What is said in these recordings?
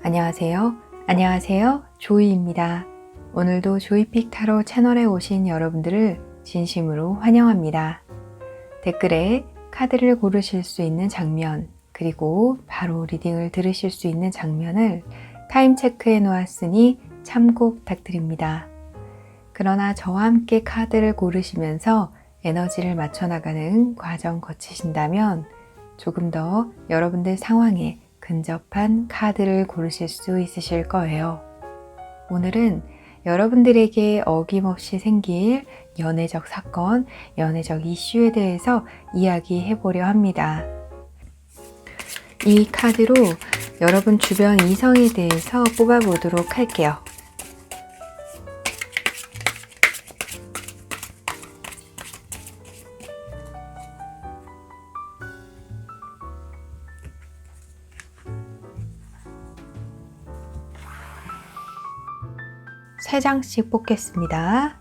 안녕하세요. 안녕하세요. 조이입니다. 오늘도 조이픽 타로 채널에 오신 여러분들을 진심으로 환영합니다. 댓글에 카드를 고르실 수 있는 장면, 그리고 바로 리딩을 들으실 수 있는 장면을 타임 체크해 놓았으니 참고 부탁드립니다. 그러나 저와 함께 카드를 고르시면서 에너지를 맞춰나가는 과정 거치신다면 조금 더 여러분들 상황에 근접한 카드를 고르실 수 있으실 거예요. 오늘은 여러분들에게 어김없이 생길 연애적 사건, 연애적 이슈에 대해서 이야기해 보려 합니다. 이 카드로 여러분 주변 이성에 대해서 뽑아보도록 할게요. 세 장씩 뽑겠습니다.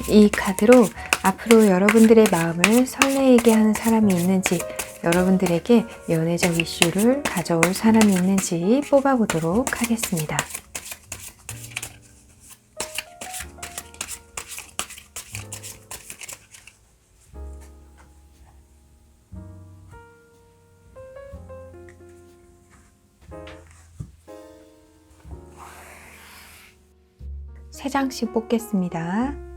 이 카드로 앞으로 여러분들의 마음을 설레게 하는 사람이 있는지, 여러분들에게 연애적 이슈를 가져올 사람이 있는지 뽑아보도록 하겠습니다. 세 장씩 뽑겠습니다.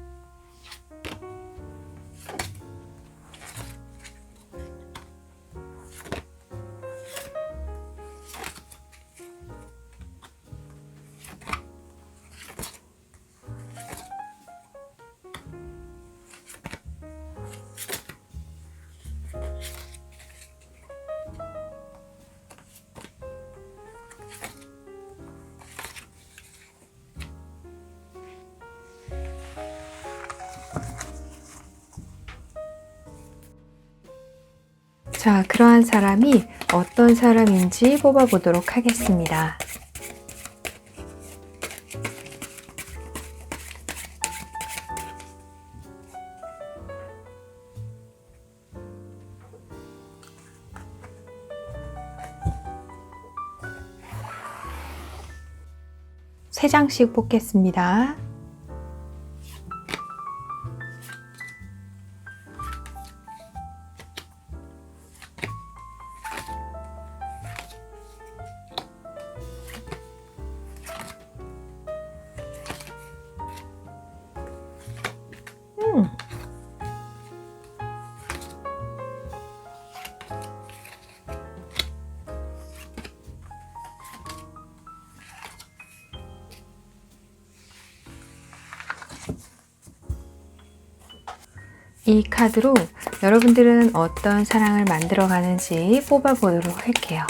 자, 그러한 사람이 어떤 사람인지 뽑아보도록 하겠습니다. 세 장씩 뽑겠습니다. 이 카드로 여러분들은 어떤 사랑을 만들어 가는지 뽑아보도록 할게요.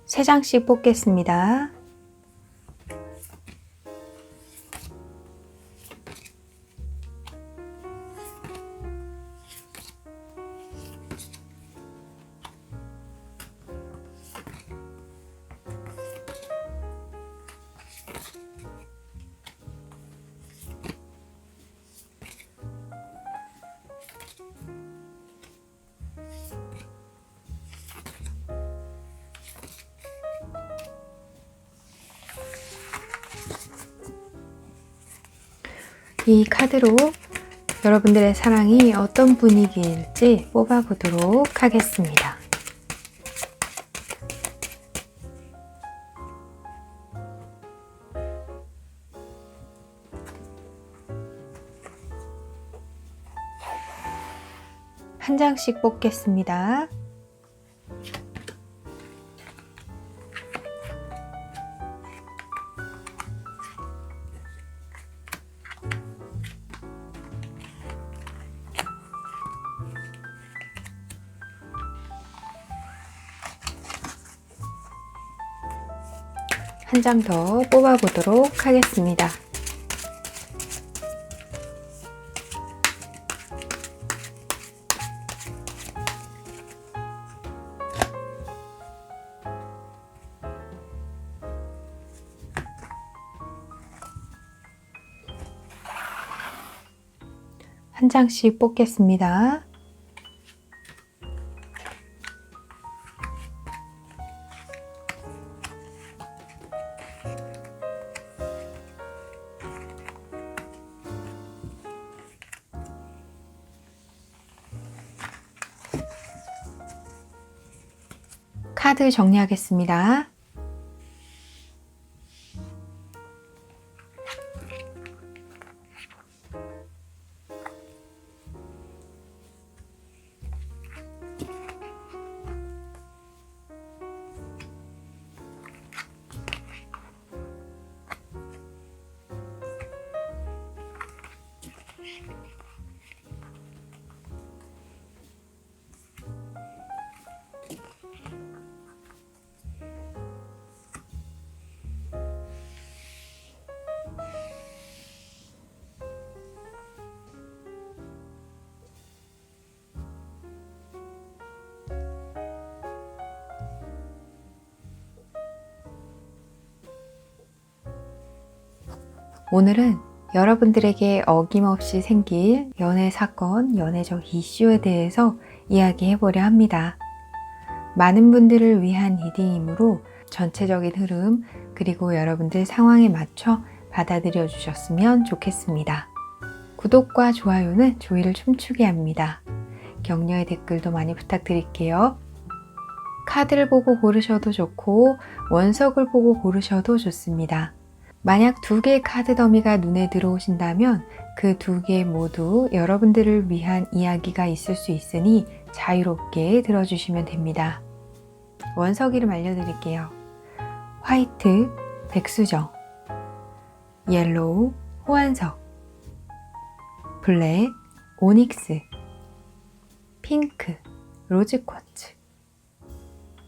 세 장씩 뽑겠습니다. 이 카드로 여러분들의 사랑이 어떤 분위기일지 뽑아보도록 하겠습니다. 한 장씩 뽑겠습니다. 한 장 더 뽑아보도록 하겠습니다. 한 장씩 뽑겠습니다. 카드 정리하겠습니다. 오늘은 여러분들에게 어김없이 생길 연애 사건, 연애적 이슈에 대해서 이야기해 보려 합니다. 많은 분들을 위한 리딩이므로 전체적인 흐름 그리고 여러분들 상황에 맞춰 받아들여 주셨으면 좋겠습니다. 구독과 좋아요는 조이를 춤추게 합니다. 격려의 댓글도 많이 부탁드릴게요. 카드를 보고 고르셔도 좋고 원석을 보고 고르셔도 좋습니다. 만약 2개의 카드 더미가 눈에 들어오신다면 그 2개 모두 여러분들을 위한 이야기가 있을 수 있으니 자유롭게 들어주시면 됩니다. 원석 이름 알려드릴게요. 화이트, 백수정, 옐로우, 호환석, 블랙, 오닉스, 핑크, 로즈쿼츠,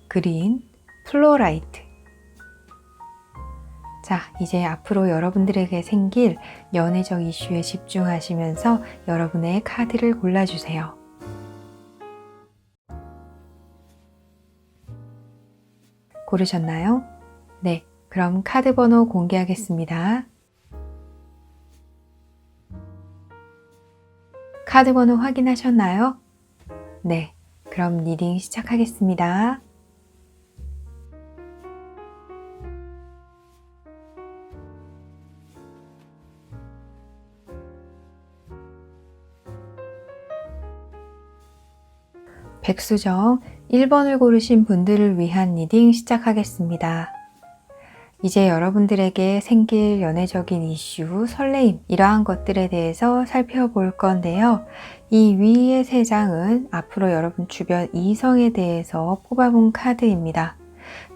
그린, 플로라이트. 자, 이제 앞으로 여러분들에게 생길 연애적 이슈에 집중하시면서 여러분의 카드를 골라주세요. 고르셨나요? 네, 그럼 카드 번호 공개하겠습니다. 카드 번호 확인하셨나요? 네, 그럼 리딩 시작하겠습니다. 백수정 1번을 고르신 분들을 위한 리딩 시작하겠습니다. 이제 여러분들에게 생길 연애적인 이슈, 설레임 이러한 것들에 대해서 살펴볼 건데요. 이 위의 3장은 앞으로 여러분 주변 이성에 대해서 뽑아본 카드입니다.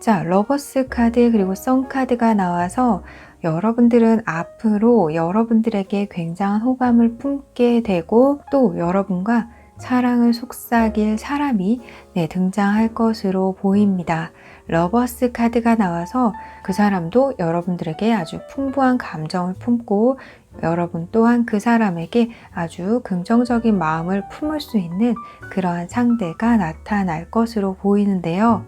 자, 러버스 카드 그리고 선 카드가 나와서 여러분들은 앞으로 여러분들에게 굉장한 호감을 품게 되고 또 여러분과 사랑을 속삭일 사람이 등장할 것으로 보입니다. 러버스 카드가 나와서 그 사람도 여러분들에게 아주 풍부한 감정을 품고 여러분 또한 그 사람에게 아주 긍정적인 마음을 품을 수 있는 그러한 상대가 나타날 것으로 보이는데요.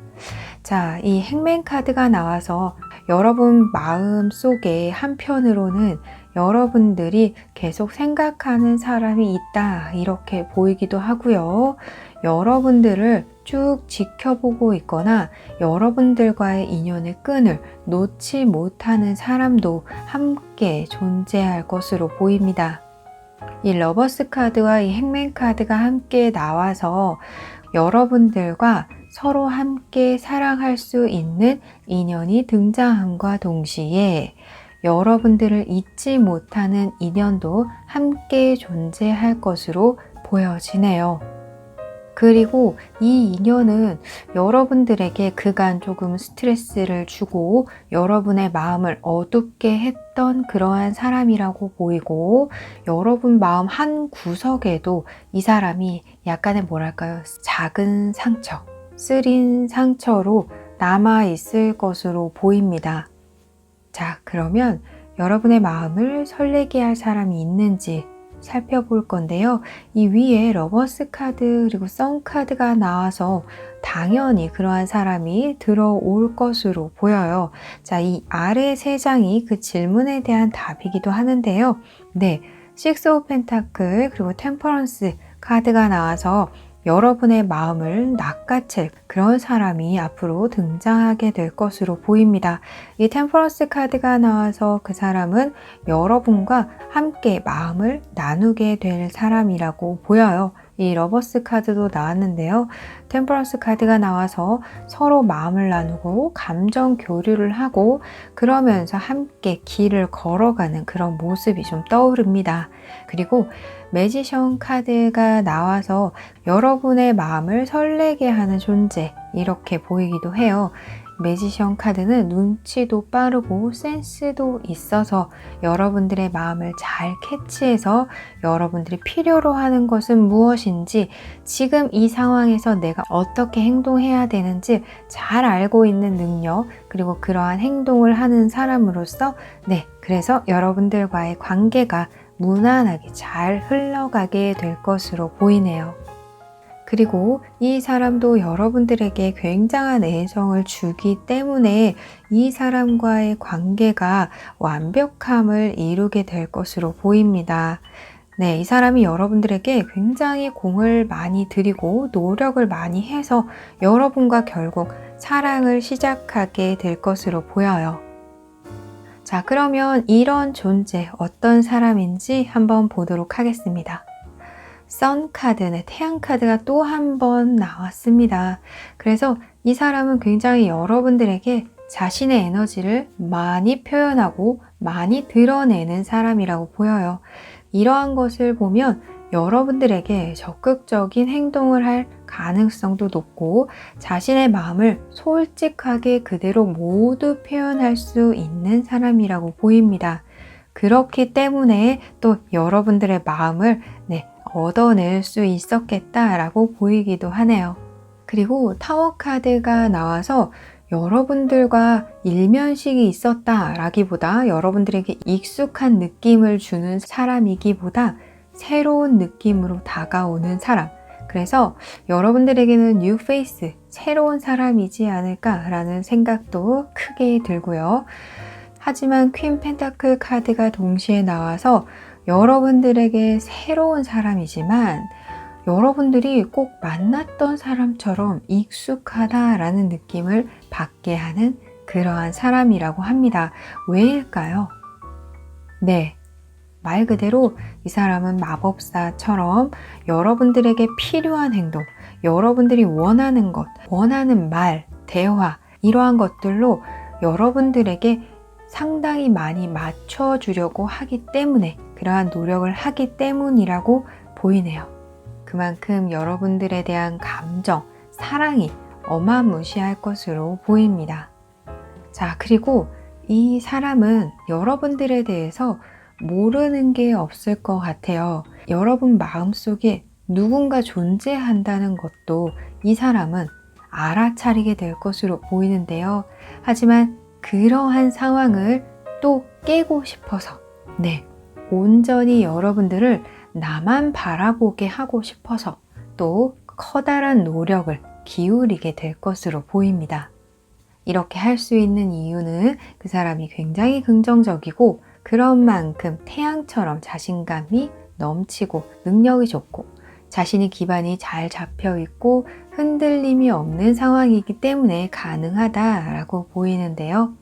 자, 이 행맨 카드가 나와서 여러분 마음 속에 한편으로는 여러분들이 계속 생각하는 사람이 있다 이렇게 보이기도 하고요. 여러분들을 쭉 지켜보고 있거나 여러분들과의 인연의 끈을 놓지 못하는 사람도 함께 존재할 것으로 보입니다. 이 러버스 카드와 이 행맨 카드가 함께 나와서 여러분들과 서로 함께 사랑할 수 있는 인연이 등장함과 동시에 여러분들을 잊지 못하는 인연도 함께 존재할 것으로 보여지네요. 그리고 이 인연은 여러분들에게 그간 조금 스트레스를 주고 여러분의 마음을 어둡게 했던 그러한 사람이라고 보이고 여러분 마음 한 구석에도 이 사람이 약간의 뭐랄까요? 작은 상처, 쓰린 상처로 남아 있을 것으로 보입니다. 자, 그러면 여러분의 마음을 설레게 할 사람이 있는지 살펴볼 건데요. 이 위에 러버스 카드 그리고 선 카드가 나와서 당연히 그러한 사람이 들어올 것으로 보여요. 자, 이 아래 세 장이 그 질문에 대한 답이기도 하는데요. 네, 식스 오브 펜타클 그리고 템퍼런스 카드가 나와서 여러분의 마음을 낚아챌 그런 사람이 앞으로 등장하게 될 것으로 보입니다. 이 템퍼런스 카드가 나와서 그 사람은 여러분과 함께 마음을 나누게 될 사람이라고 보여요. 이 러버스 카드도 나왔는데요. 템퍼런스 카드가 나와서 서로 마음을 나누고 감정 교류를 하고 그러면서 함께 길을 걸어가는 그런 모습이 좀 떠오릅니다. 그리고 매지션 카드가 나와서 여러분의 마음을 설레게 하는 존재 이렇게 보이기도 해요. 매지션 카드는 눈치도 빠르고 센스도 있어서 여러분들의 마음을 잘 캐치해서 여러분들이 필요로 하는 것은 무엇인지 지금 이 상황에서 내가 어떻게 행동해야 되는지 잘 알고 있는 능력 그리고 그러한 행동을 하는 사람으로서 그래서 여러분들과의 관계가 무난하게 잘 흘러가게 될 것으로 보이네요. 그리고 이 사람도 여러분들에게 굉장한 애정을 주기 때문에 이 사람과의 관계가 완벽함을 이루게 될 것으로 보입니다. 네, 이 사람이 여러분들에게 굉장히 공을 많이 들이고 노력을 많이 해서 여러분과 결국 사랑을 시작하게 될 것으로 보여요. 자, 그러면 이런 존재 어떤 사람인지 한번 보도록 하겠습니다. 선 카드는 태양 카드가 또 한 번 나왔습니다. 그래서 이 사람은 굉장히 여러분들에게 자신의 에너지를 많이 표현하고 많이 드러내는 사람이라고 보여요. 이러한 것을 보면 여러분들에게 적극적인 행동을 할 가능성도 높고 자신의 마음을 솔직하게 그대로 모두 표현할 수 있는 사람이라고 보입니다. 그렇기 때문에 또 여러분들의 마음을 얻어낼 수 있었겠다라고 보이기도 하네요. 그리고 타워 카드가 나와서 여러분들과 일면식이 있었다라기보다 여러분들에게 익숙한 느낌을 주는 사람이기보다 새로운 느낌으로 다가오는 사람. 그래서 여러분들에게는 뉴 페이스, 새로운 사람이지 않을까라는 생각도 크게 들고요. 하지만 퀸 펜타클 카드가 동시에 나와서 여러분들에게 새로운 사람이지만 여러분들이 꼭 만났던 사람처럼 익숙하다라는 느낌을 받게 하는 그러한 사람이라고 합니다. 왜일까요? 네, 말 그대로 이 사람은 마법사처럼 여러분들에게 필요한 행동, 여러분들이 원하는 것, 원하는 말, 대화 이러한 것들로 여러분들에게 상당히 많이 맞춰주려고 하기 때문에 그러한 노력을 하기 때문이라고 보이네요. 그만큼 여러분들에 대한 감정, 사랑이 어마무시할 것으로 보입니다. 자, 그리고 이 사람은 여러분들에 대해서 모르는 게 없을 것 같아요. 여러분 마음속에 누군가 존재한다는 것도 이 사람은 알아차리게 될 것으로 보이는데요. 하지만 그러한 상황을 또 깨고 싶어서 온전히 여러분들을 나만 바라보게 하고 싶어서 또 커다란 노력을 기울이게 될 것으로 보입니다. 이렇게 할 수 있는 이유는 그 사람이 굉장히 긍정적이고 그런 만큼 태양처럼 자신감이 넘치고 능력이 좋고 자신이 기반이 잘 잡혀 있고 흔들림이 없는 상황이기 때문에 가능하다라고 보이는데요.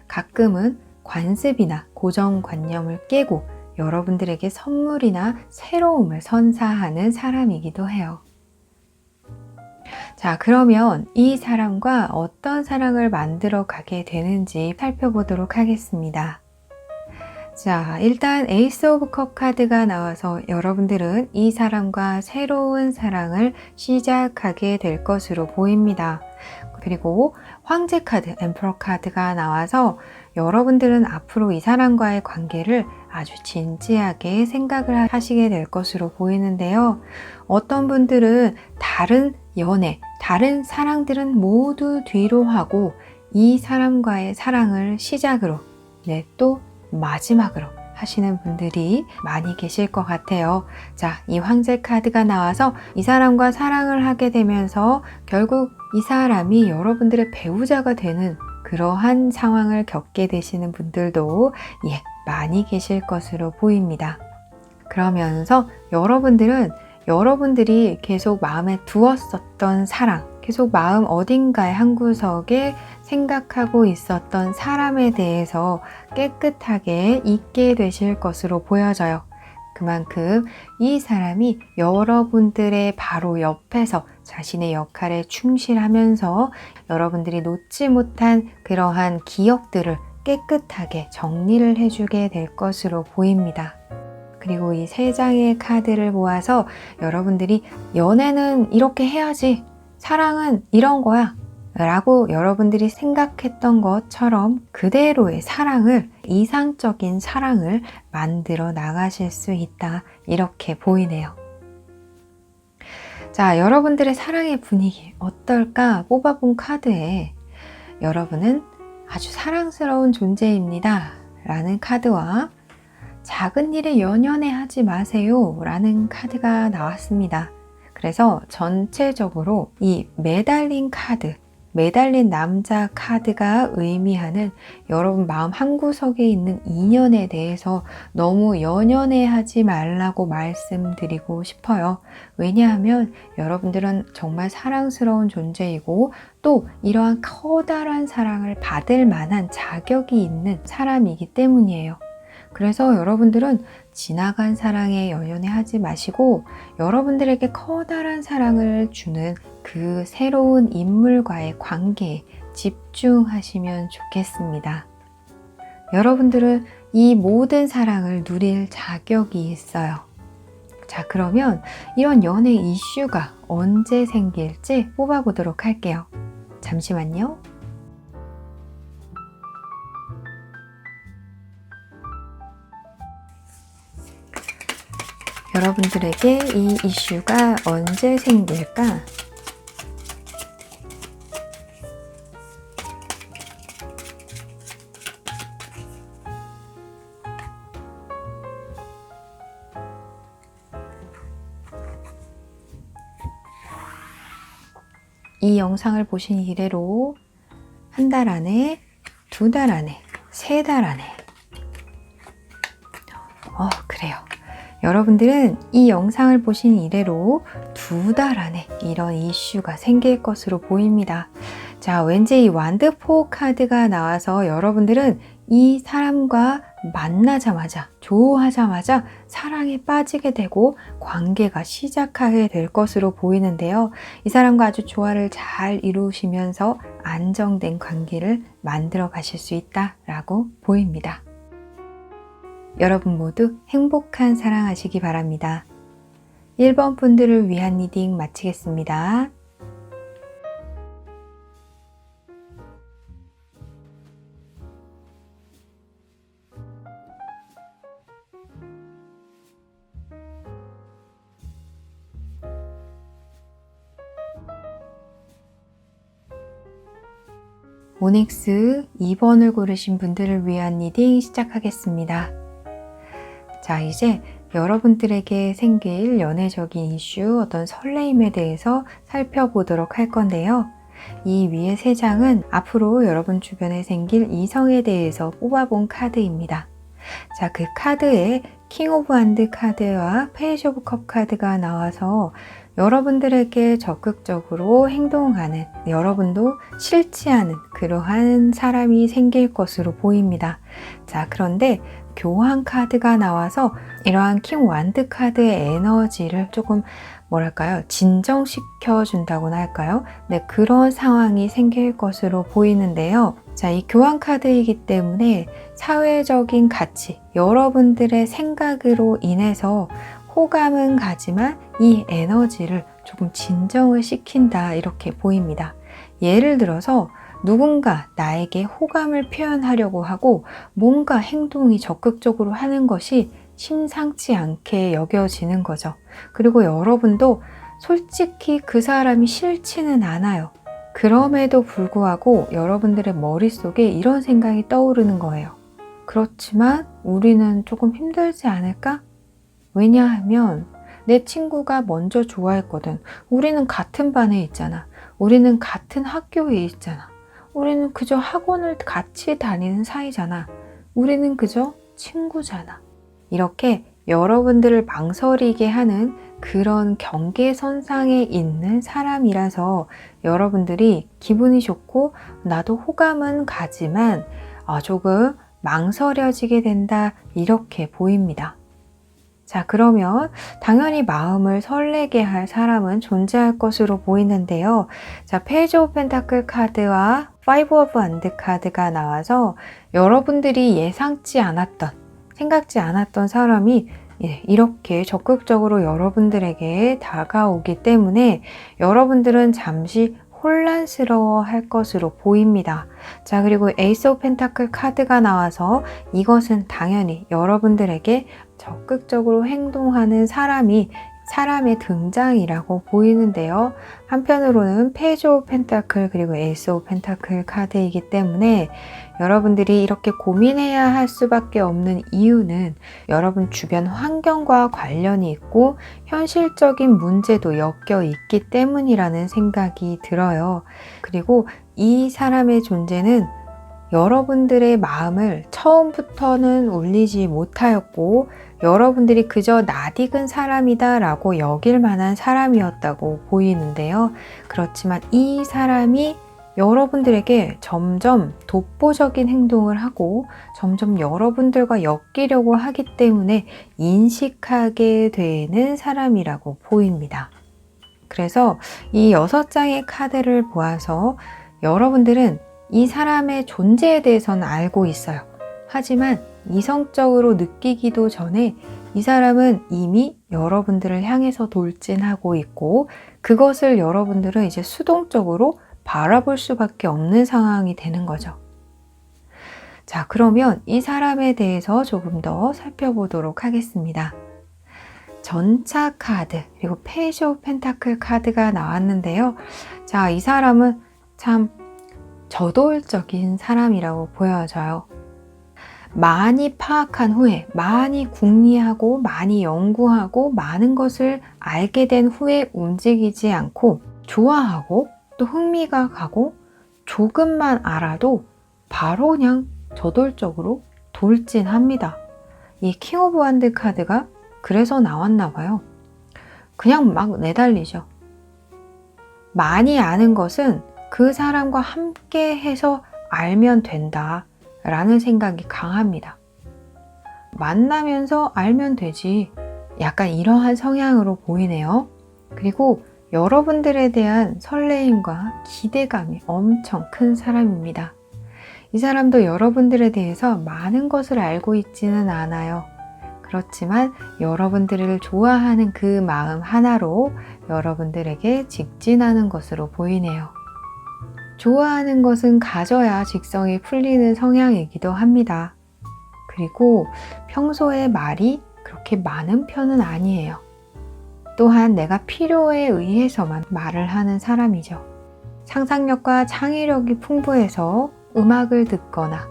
가끔은 관습이나 고정관념을 깨고 여러분들에게 선물이나 새로움을 선사하는 사람이기도 해요. 자, 그러면 이 사람과 어떤 사랑을 만들어 가게 되는지 살펴보도록 하겠습니다. 자, 일단 에이스 오브 컵 카드가 나와서 여러분들은 이 사람과 새로운 사랑을 시작하게 될 것으로 보입니다. 그리고 황제 카드, 엠퍼러 카드가 나와서 여러분들은 앞으로 이 사람과의 관계를 아주 진지하게 생각을 하시게 될 것으로 보이는데요. 어떤 분들은 다른 연애, 다른 사랑들은 모두 뒤로 하고 이 사람과의 사랑을 시작으로, 또 마지막으로 하시는 분들이 많이 계실 것 같아요. 자, 이 황제 카드가 나와서 이 사람과 사랑을 하게 되면서 결국 이 사람이 여러분들의 배우자가 되는 그러한 상황을 겪게 되시는 분들도 많이 계실 것으로 보입니다. 그러면서 여러분들이 계속 마음에 두었었던 사랑, 계속 마음 어딘가의 한 구석에 생각하고 있었던 사람에 대해서 깨끗하게 잊게 되실 것으로 보여져요. 그만큼 이 사람이 여러분들의 바로 옆에서 자신의 역할에 충실하면서 여러분들이 놓지 못한 그러한 기억들을 깨끗하게 정리를 해주게 될 것으로 보입니다. 그리고 이 3장의 카드를 모아서 여러분들이 연애는 이렇게 해야지, 사랑은 이런 거야 라고 여러분들이 생각했던 것처럼 그대로의 사랑을, 이상적인 사랑을 만들어 나가실 수 있다, 이렇게 보이네요. 자, 여러분들의 사랑의 분위기 어떨까 뽑아본 카드에 여러분은 아주 사랑스러운 존재입니다 라는 카드와 작은 일에 연연해 하지 마세요 라는 카드가 나왔습니다. 그래서 전체적으로 이 매달린 카드, 매달린 남자 카드가 의미하는 여러분 마음 한구석에 있는 인연에 대해서 너무 연연해 하지 말라고 말씀드리고 싶어요. 왜냐하면 여러분들은 정말 사랑스러운 존재이고 또 이러한 커다란 사랑을 받을 만한 자격이 있는 사람이기 때문이에요. 그래서 여러분들은 지나간 사랑에 연연해 하지 마시고 여러분들에게 커다란 사랑을 주는 그 새로운 인물과의 관계에 집중하시면 좋겠습니다. 여러분들은 이 모든 사랑을 누릴 자격이 있어요. 자, 그러면 이런 연애 이슈가 언제 생길지 뽑아보도록 할게요. 잠시만요. 여러분들에게 이 이슈가 언제 생길까? 이 영상을 보신 이래로 1달 안에, 2달 안에, 3달 안에. 그래요. 여러분들은 이 영상을 보신 이래로 2달 안에 이런 이슈가 생길 것으로 보입니다. 자, 왠지 이 완드4 카드가 나와서 여러분들은 이 사람과 만나자마자, 좋아하자마자 사랑에 빠지게 되고 관계가 시작하게 될 것으로 보이는데요. 이 사람과 아주 조화를 잘 이루시면서 안정된 관계를 만들어 가실 수 있다라고 보입니다. 여러분 모두 행복한 사랑하시기 바랍니다. 1번 분들을 위한 리딩 마치겠습니다. 오닉스 2번을 고르신 분들을 위한 리딩 시작하겠습니다. 자, 이제 여러분들에게 생길 연애적인 이슈, 어떤 설레임에 대해서 살펴보도록 할 건데요. 이 위에 3장은 앞으로 여러분 주변에 생길 이성에 대해서 뽑아본 카드입니다. 자, 그 카드에 킹 오브 완드 카드와 페이지 오브 컵 카드가 나와서 여러분들에게 적극적으로 행동하는, 여러분도 싫지 않은 그러한 사람이 생길 것으로 보입니다. 자, 그런데 교환 카드가 나와서 이러한 킹 완드 카드의 에너지를 조금 진정시켜 준다고나 할까요? 네, 그런 상황이 생길 것으로 보이는데요. 자, 이 교환 카드이기 때문에 사회적인 가치, 여러분들의 생각으로 인해서 호감은 가지만 이 에너지를 조금 진정을 시킨다, 이렇게 보입니다. 예를 들어서 누군가 나에게 호감을 표현하려고 하고 뭔가 행동이 적극적으로 하는 것이 심상치 않게 여겨지는 거죠. 그리고 여러분도 솔직히 그 사람이 싫지는 않아요. 그럼에도 불구하고 여러분들의 머릿속에 이런 생각이 떠오르는 거예요. 그렇지만 우리는 조금 힘들지 않을까? 왜냐하면 내 친구가 먼저 좋아했거든. 우리는 같은 반에 있잖아. 우리는 같은 학교에 있잖아. 우리는 그저 학원을 같이 다니는 사이잖아. 우리는 그저 친구잖아. 이렇게 여러분들을 망설이게 하는 그런 경계선상에 있는 사람이라서 여러분들이 기분이 좋고 나도 호감은 가지만 조금 망설여지게 된다, 이렇게 보입니다. 자, 그러면 당연히 마음을 설레게 할 사람은 존재할 것으로 보이는데요. 자, 페이지 오브 펜타클 카드와 파이브 오브 원드 카드가 나와서 여러분들이 예상치 않았던, 생각지 않았던 사람이 이렇게 적극적으로 여러분들에게 다가오기 때문에 여러분들은 잠시 혼란스러워 할 것으로 보입니다. 자, 그리고 에이스 오브 펜타클 카드가 나와서 이것은 당연히 여러분들에게 적극적으로 행동하는 사람의 등장이라고 보이는데요. 한편으로는 페이지 오브 펜타클 그리고 에이스 오브 펜타클 카드이기 때문에 여러분들이 이렇게 고민해야 할 수밖에 없는 이유는 여러분 주변 환경과 관련이 있고 현실적인 문제도 엮여 있기 때문이라는 생각이 들어요. 그리고 이 사람의 존재는 여러분들의 마음을 처음부터는 울리지 못하였고 여러분들이 그저 낯익은 사람이다 라고 여길 만한 사람이었다고 보이는데요. 그렇지만 이 사람이 여러분들에게 점점 독보적인 행동을 하고 점점 여러분들과 엮이려고 하기 때문에 인식하게 되는 사람이라고 보입니다. 그래서 이 6장의 카드를 보아서 여러분들은 이 사람의 존재에 대해서는 알고 있어요. 하지만 이성적으로 느끼기도 전에 이 사람은 이미 여러분들을 향해서 돌진하고 있고 그것을 여러분들은 이제 수동적으로 바라볼 수밖에 없는 상황이 되는 거죠. 자, 그러면 이 사람에 대해서 조금 더 살펴보도록 하겠습니다. 전차 카드 그리고 페이지 오브 펜타클 카드가 나왔는데요. 자, 이 사람은 참 저돌적인 사람이라고 보여져요. 많이 파악한 후에, 많이 궁리하고, 많이 연구하고, 많은 것을 알게 된 후에 움직이지 않고, 좋아하고, 또 흥미가 가고, 조금만 알아도 바로 그냥 저돌적으로 돌진합니다. 이 킹 오브 원드 카드가 그래서 나왔나 봐요. 그냥 막 내달리죠. 많이 아는 것은 그 사람과 함께 해서 알면 된다 라는 생각이 강합니다. 만나면서 알면 되지. 약간 이러한 성향으로 보이네요. 그리고 여러분들에 대한 설레임과 기대감이 엄청 큰 사람입니다. 이 사람도 여러분들에 대해서 많은 것을 알고 있지는 않아요. 그렇지만 여러분들을 좋아하는 그 마음 하나로 여러분들에게 직진하는 것으로 보이네요. 좋아하는 것은 가져야 직성이 풀리는 성향이기도 합니다. 그리고 평소에 말이 그렇게 많은 편은 아니에요. 또한 내가 필요에 의해서만 말을 하는 사람이죠. 상상력과 창의력이 풍부해서 음악을 듣거나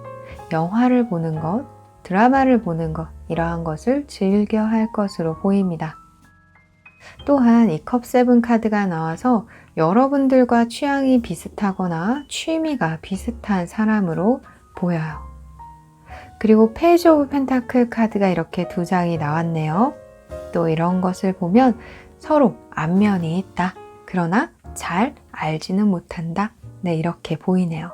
영화를 보는 것, 드라마를 보는 것, 이러한 것을 즐겨 할 것으로 보입니다. 또한 이 컵 세븐 카드가 나와서 여러분들과 취향이 비슷하거나 취미가 비슷한 사람으로 보여요. 그리고 페이지 오브 펜타클 카드가 이렇게 2장이 나왔네요. 또 이런 것을 보면 서로 안면이 있다. 그러나 잘 알지는 못한다. 네, 이렇게 보이네요.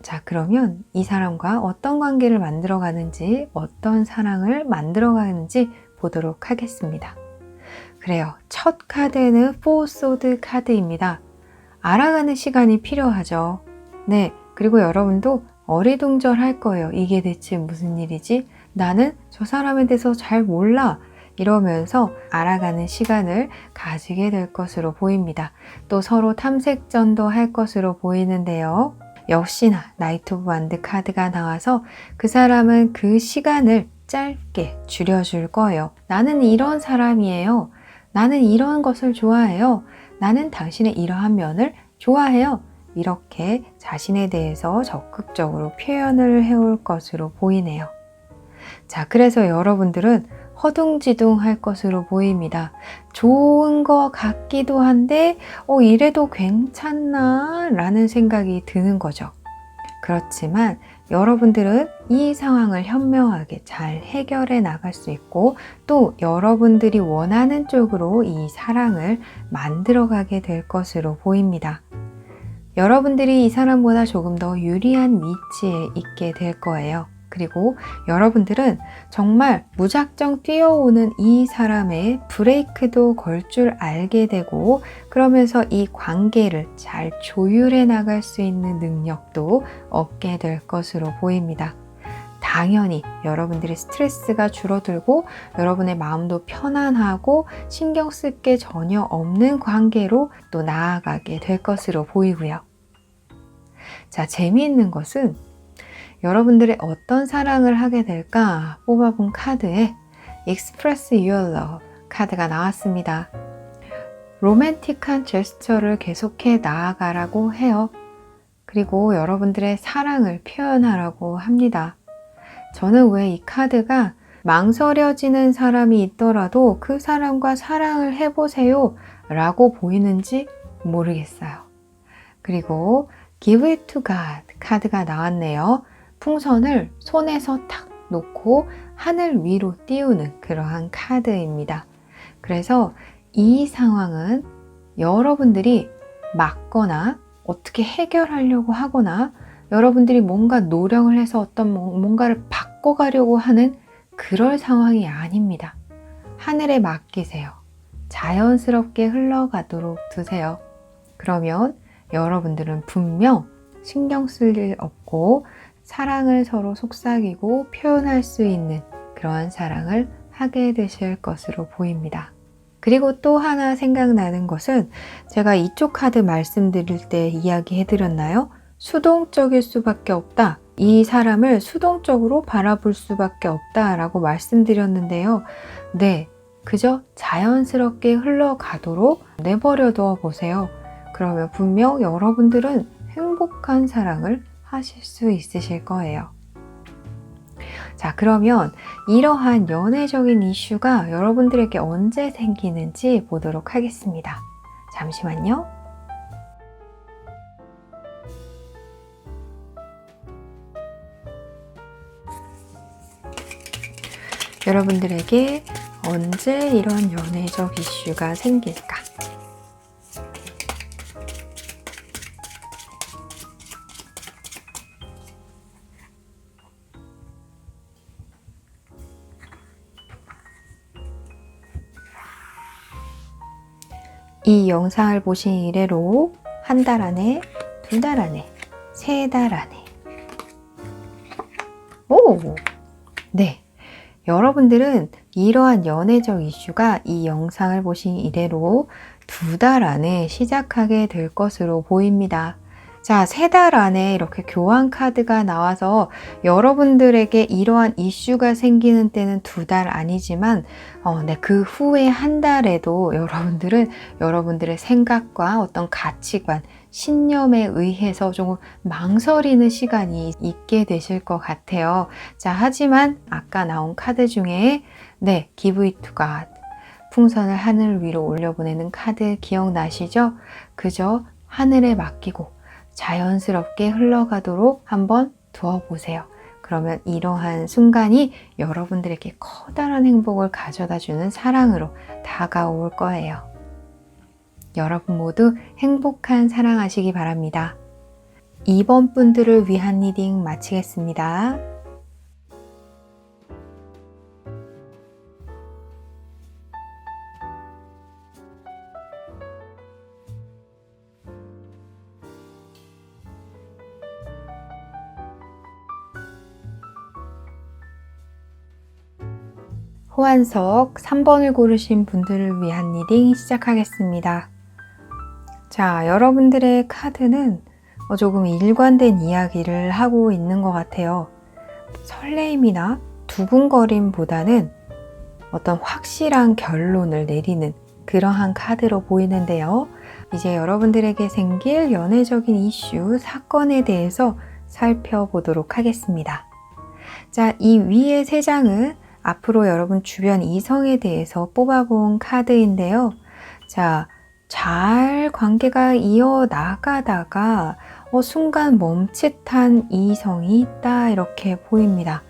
자, 그러면 이 사람과 어떤 관계를 만들어가는지, 어떤 사랑을 만들어가는지 보도록 하겠습니다. 그래요. 첫 카드는 포 소드 카드입니다. 알아가는 시간이 필요하죠. 네, 그리고 여러분도 어리둥절할 거예요. 이게 대체 무슨 일이지? 나는 저 사람에 대해서 잘 몰라. 이러면서 알아가는 시간을 가지게 될 것으로 보입니다. 또 서로 탐색전도 할 것으로 보이는데요. 역시나 나이트 오브 원드 카드가 나와서 그 사람은 그 시간을 짧게 줄여줄 거예요. 나는 이런 사람이에요. 나는 이런 것을 좋아해요. 나는 당신의 이러한 면을 좋아해요. 이렇게 자신에 대해서 적극적으로 표현을 해올 것으로 보이네요. 자, 그래서 여러분들은 허둥지둥할 것으로 보입니다. 좋은 것 같기도 한데 이래도 괜찮나? 라는 생각이 드는 거죠. 그렇지만 여러분들은 이 상황을 현명하게 잘 해결해 나갈 수 있고 또 여러분들이 원하는 쪽으로 이 사랑을 만들어가게 될 것으로 보입니다. 여러분들이 이 사람보다 조금 더 유리한 위치에 있게 될 거예요. 그리고 여러분들은 정말 무작정 뛰어오는 이 사람의 브레이크도 걸 줄 알게 되고 그러면서 이 관계를 잘 조율해 나갈 수 있는 능력도 얻게 될 것으로 보입니다. 당연히 여러분들의 스트레스가 줄어들고 여러분의 마음도 편안하고 신경 쓸 게 전혀 없는 관계로 또 나아가게 될 것으로 보이고요. 자, 재미있는 것은 여러분들의 어떤 사랑을 하게 될까 뽑아본 카드에 Express Your Love 카드가 나왔습니다. 로맨틱한 제스처를 계속해 나아가라고 해요. 그리고 여러분들의 사랑을 표현하라고 합니다. 저는 왜 이 카드가 망설여지는 사람이 있더라도 그 사람과 사랑을 해보세요 라고 보이는지 모르겠어요. 그리고 Give it to God 카드가 나왔네요. 풍선을 손에서 탁 놓고 하늘 위로 띄우는 그러한 카드입니다. 그래서 이 상황은 여러분들이 막거나 어떻게 해결하려고 하거나 여러분들이 뭔가 노력을 해서 어떤 뭔가를 바꿔가려고 하는 그럴 상황이 아닙니다. 하늘에 맡기세요. 자연스럽게 흘러가도록 두세요. 그러면 여러분들은 분명 신경 쓸 일 없고 사랑을 서로 속삭이고 표현할 수 있는 그러한 사랑을 하게 되실 것으로 보입니다. 그리고 또 하나 생각나는 것은 제가 이쪽 카드 말씀드릴 때 이야기해드렸나요? 수동적일 수밖에 없다. 이 사람을 수동적으로 바라볼 수밖에 없다라고 말씀드렸는데요. 네, 그저 자연스럽게 흘러가도록 내버려 둬 보세요. 그러면 분명 여러분들은 행복한 사랑을 하실 수 있으실 거예요. 자, 그러면 이러한 연애적인 이슈가 여러분들에게 언제 생기는지 보도록 하겠습니다. 잠시만요. 여러분들에게 언제 이런 연애적 이슈가 생길까? 이 영상을 보신 이래로 한 달 안에, 2달 안에, 3달 안에. 네. 여러분들은 이러한 연애적 이슈가 이 영상을 보신 이래로 2달 안에 시작하게 될 것으로 보입니다. 자, 3달 안에 이렇게 교환 카드가 나와서 여러분들에게 이러한 이슈가 생기는 때는 2달 아니지만 네, 그 후에 한 달에도 여러분들은 여러분들의 생각과 어떤 가치관, 신념에 의해서 조금 망설이는 시간이 있게 되실 것 같아요. 자, 하지만 아까 나온 카드 중에 네, Give it to God, 풍선을 하늘 위로 올려보내는 카드 기억나시죠? 그저 하늘에 맡기고 자연스럽게 흘러가도록 한번 두어보세요. 그러면 이러한 순간이 여러분들에게 커다란 행복을 가져다주는 사랑으로 다가올 거예요. 여러분 모두 행복한 사랑하시기 바랍니다. 2번 분들을 위한 리딩 마치겠습니다. 호환석 3번을 고르신 분들을 위한 리딩 시작하겠습니다. 자, 여러분들의 카드는 조금 일관된 이야기를 하고 있는 것 같아요. 설레임이나 두근거림보다는 어떤 확실한 결론을 내리는 그러한 카드로 보이는데요. 이제 여러분들에게 생길 연애적인 이슈, 사건에 대해서 살펴보도록 하겠습니다. 자, 이 위의 3장은 앞으로 여러분 주변 이성에 대해서 뽑아본 카드인데요. 자, 잘 관계가 이어나가다가 순간 멈칫한 이성이 있다 이렇게 보입니다.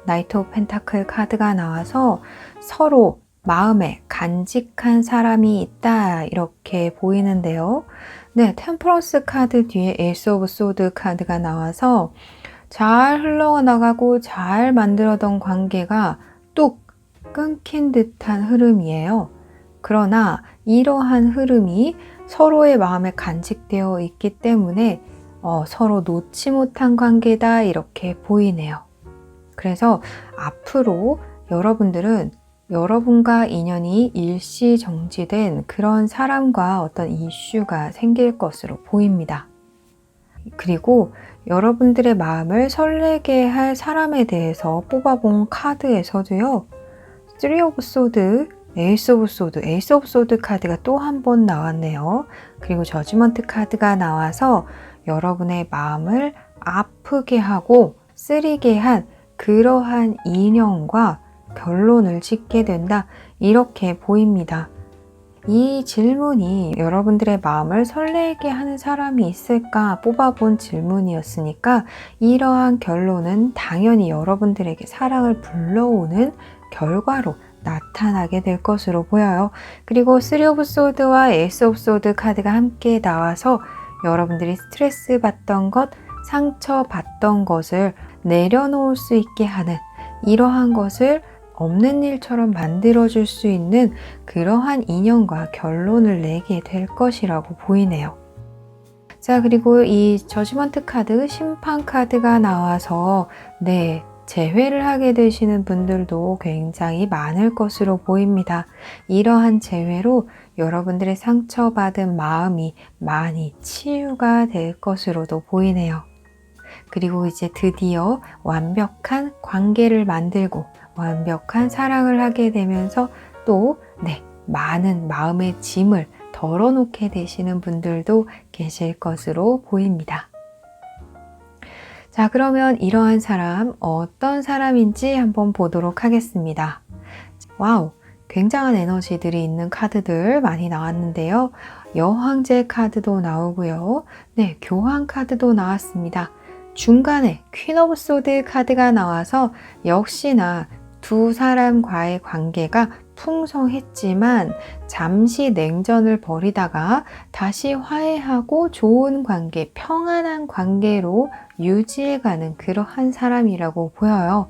나이트 오브 펜타클 카드가 나와서 서로 마음에 간직한 사람이 있다 이렇게 보이는데요. 네, 템퍼런스 카드 뒤에 에이스 오브 소드 카드가 나와서 잘 흘러나가고 잘 만들어던 관계가 뚝 끊긴 듯한 흐름이에요. 그러나 이러한 흐름이 서로의 마음에 간직되어 있기 때문에 서로 놓지 못한 관계다 이렇게 보이네요. 그래서 앞으로 여러분들은 여러분과 인연이 일시정지된 그런 사람과 어떤 이슈가 생길 것으로 보입니다. 그리고 여러분들의 마음을 설레게 할 사람에 대해서 뽑아본 카드에서도요. 3 오브 소드, 에이스 오브 소드, 에이스 오브 소드 카드가 또 한 번 나왔네요. 그리고 저지먼트 카드가 나와서 여러분의 마음을 아프게 하고 쓰리게 한 그러한 인연과 결론을 짓게 된다 이렇게 보입니다. 이 질문이 여러분들의 마음을 설레게 하는 사람이 있을까 뽑아본 질문이었으니까 이러한 결론은 당연히 여러분들에게 사랑을 불러오는 결과로 나타나게 될 것으로 보여요. 그리고 3 오브 소드와 에이스 오브 소드 카드가 함께 나와서 여러분들이 스트레스 받던 것, 상처 받던 것을 내려놓을 수 있게 하는 이러한 것을 없는 일처럼 만들어줄 수 있는 그러한 인연과 결론을 내게 될 것이라고 보이네요. 자, 그리고 이 저지먼트 카드, 심판 카드가 나와서 재회를 하게 되시는 분들도 굉장히 많을 것으로 보입니다. 이러한 재회로 여러분들의 상처받은 마음이 많이 치유가 될 것으로도 보이네요. 그리고 이제 드디어 완벽한 관계를 만들고 완벽한 사랑을 하게 되면서 또 많은 마음의 짐을 덜어놓게 되시는 분들도 계실 것으로 보입니다. 자, 그러면 이러한 사람 어떤 사람인지 한번 보도록 하겠습니다. 와우, 굉장한 에너지들이 있는 카드들 많이 나왔는데요. 여황제 카드도 나오고요. 교황 카드도 나왔습니다. 중간에 퀸 오브 소드 카드가 나와서 역시나 두 사람과의 관계가 풍성했지만 잠시 냉전을 벌이다가 다시 화해하고 좋은 관계, 평안한 관계로 유지해가는 그러한 사람이라고 보여요.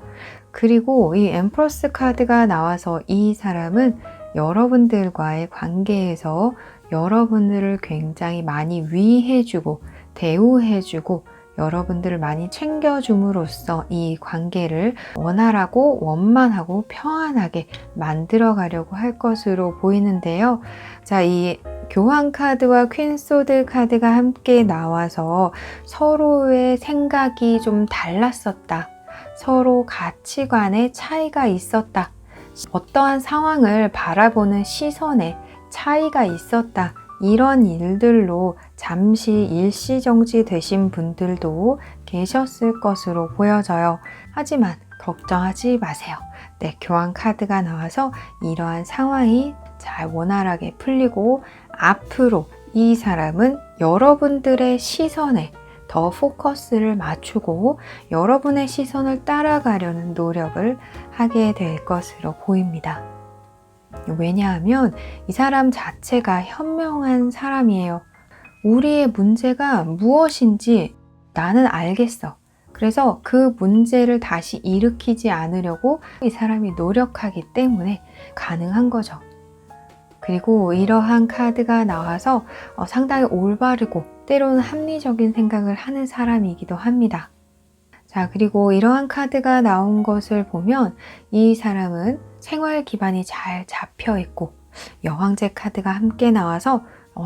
그리고 이 엠프러스 카드가 나와서 이 사람은 여러분들과의 관계에서 여러분들을 굉장히 많이 위해주고 대우해주고 여러분들을 많이 챙겨줌으로써 이 관계를 원활하고 원만하고 평안하게 만들어 가려고 할 것으로 보이는데요. 자, 이 교황 카드와 퀸 소드 카드가 함께 나와서 서로의 생각이 좀 달랐었다. 서로 가치관에 차이가 있었다. 어떠한 상황을 바라보는 시선에 차이가 있었다. 이런 일들로 잠시 일시정지 되신 분들도 계셨을 것으로 보여져요. 하지만 걱정하지 마세요. 교황 카드가 나와서 이러한 상황이 잘 원활하게 풀리고 앞으로 이 사람은 여러분들의 시선에 더 포커스를 맞추고 여러분의 시선을 따라가려는 노력을 하게 될 것으로 보입니다. 왜냐하면 이 사람 자체가 현명한 사람이에요. 우리의 문제가 무엇인지 나는 알겠어. 그래서 그 문제를 다시 일으키지 않으려고 이 사람이 노력하기 때문에 가능한 거죠. 그리고 이러한 카드가 나와서 상당히 올바르고 때로는 합리적인 생각을 하는 사람이기도 합니다. 자, 그리고 이러한 카드가 나온 것을 보면 이 사람은 생활 기반이 잘 잡혀 있고 여황제 카드가 함께 나와서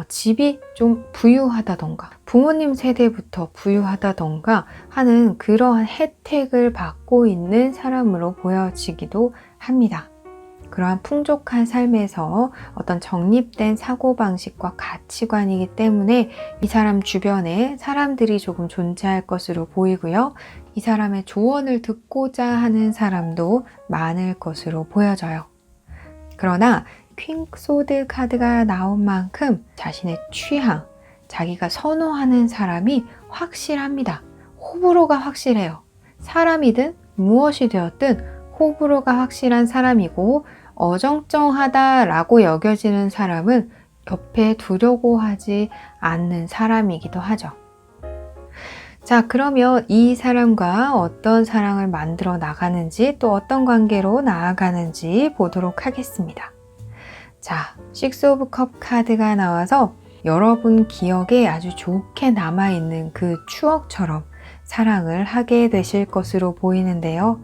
집이 좀 부유하다던가 부모님 세대부터 부유하다던가 하는 그러한 혜택을 받고 있는 사람으로 보여지기도 합니다. 그러한 풍족한 삶에서 어떤 정립된 사고방식과 가치관이기 때문에 이 사람 주변에 사람들이 조금 존재할 것으로 보이고요. 이 사람의 조언을 듣고자 하는 사람도 많을 것으로 보여져요. 그러나 퀸소드 카드가 나온 만큼 자신의 취향, 자기가 선호하는 사람이 확실합니다. 호불호가 확실해요. 사람이든 무엇이 되었든 호불호가 확실한 사람이고 어정쩡하다라고 여겨지는 사람은 옆에 두려고 하지 않는 사람이기도 하죠. 자, 그러면 이 사람과 어떤 사랑을 만들어 나가는지 또 어떤 관계로 나아가는지 보도록 하겠습니다. 자, 식스 오브 컵 카드가 나와서 여러분 기억에 아주 좋게 남아있는 그 추억처럼 사랑을 하게 되실 것으로 보이는데요.